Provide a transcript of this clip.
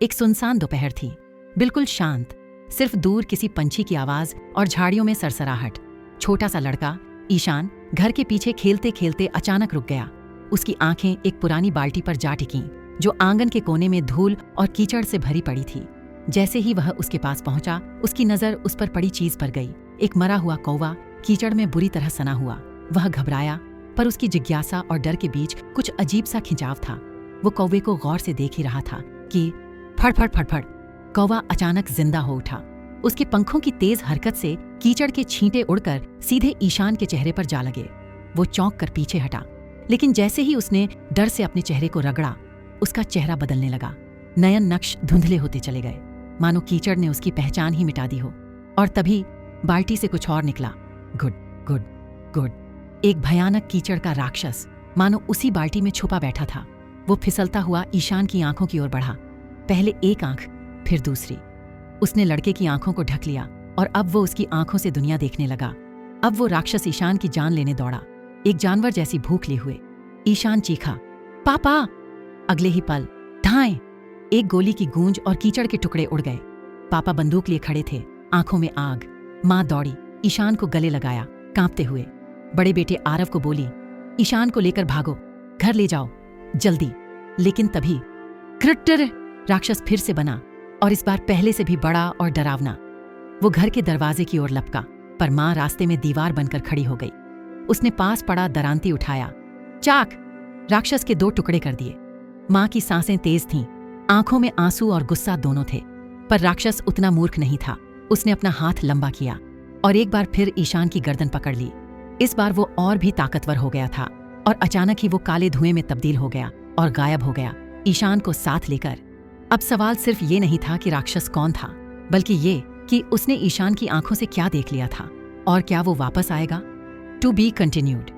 एक सुनसान दोपहर थी, बिल्कुल शांत। सिर्फ दूर किसी पंछी की आवाज और झाड़ियों में सरसराहट। छोटा सा लड़का ईशान घर के पीछे खेलते खेलते अचानक रुक गया। उसकी आंखें एक पुरानी बाल्टी पर जा टिकीं, जो आंगन के कोने में धूल और कीचड़ से भरी पड़ी थी। जैसे ही वह उसके पास पहुंचा, उसकी नजर उस पर पड़ी चीज पर गई। एक मरा हुआ कौवा, कीचड़ में बुरी तरह सना हुआ। वह घबराया, पर उसकी जिज्ञासा और डर के बीच कुछ अजीब सा खिंचाव था। वो कौवे को गौर से देख ही रहा था कि फड़फड़ फड़फड़, कौवा अचानक जिंदा हो उठा। उसके पंखों की तेज हरकत से कीचड़ के छींटे उड़कर सीधे ईशान के चेहरे पर जा लगे। वो चौंक कर पीछे हटा, लेकिन जैसे ही उसने डर से अपने चेहरे को रगड़ा, उसका चेहरा बदलने लगा। नयन नक्श धुंधले होते चले गए, मानो कीचड़ ने उसकी पहचान ही मिटा दी हो। और तभी बाल्टी से कुछ और निकला। Good good good. एक भयानक कीचड़ का राक्षस मानो उसी बाल्टी में छुपा बैठा था। वो फिसलता हुआ ईशान की आंखों की ओर बढ़ा। पहले एक आंख, फिर दूसरी। उसने लड़के की आंखों को ढक लिया और अब वो उसकी आंखों से दुनिया देखने लगा। अब वो राक्षस ईशान की जान लेने दौड़ा, एक जानवर जैसी भूख लिए हुए। ईशान चीखा, पापा। अगले ही पल ढाएं, एक गोली की गूंज और कीचड़ के टुकड़े उड़ गए। पापा बंदूक लिए खड़े थे, आंखों में आग। माँ दौड़ी, ईशान को गले लगाया, कांपते हुए। बड़े बेटे आरव को बोली, ईशान को लेकर भागो, घर ले जाओ, जल्दी। लेकिन तभी क्रिटर राक्षस फिर से बना, और इस बार पहले से भी बड़ा और डरावना। वो घर के दरवाजे की ओर लपका, पर माँ रास्ते में दीवार बनकर खड़ी हो गई। उसने पास पड़ा दरांती उठाया, चाक। राक्षस के 2 टुकड़े कर दिए। माँ की सांसें तेज थीं, आंखों में आंसू और गुस्सा दोनों थे। पर राक्षस उतना मूर्ख नहीं था। उसने अपना हाथ लंबा किया और एक बार फिर ईशान की गर्दन पकड़ ली। इस बार वो और भी ताकतवर हो गया था, और अचानक ही वो काले धुएं में तब्दील हो गया और गायब हो गया, ईशान को साथ लेकर। अब सवाल सिर्फ ये नहीं था कि राक्षस कौन था, बल्कि ये कि उसने ईशान की आंखों से क्या देख लिया था, और क्या वो वापस आएगा। To be continued.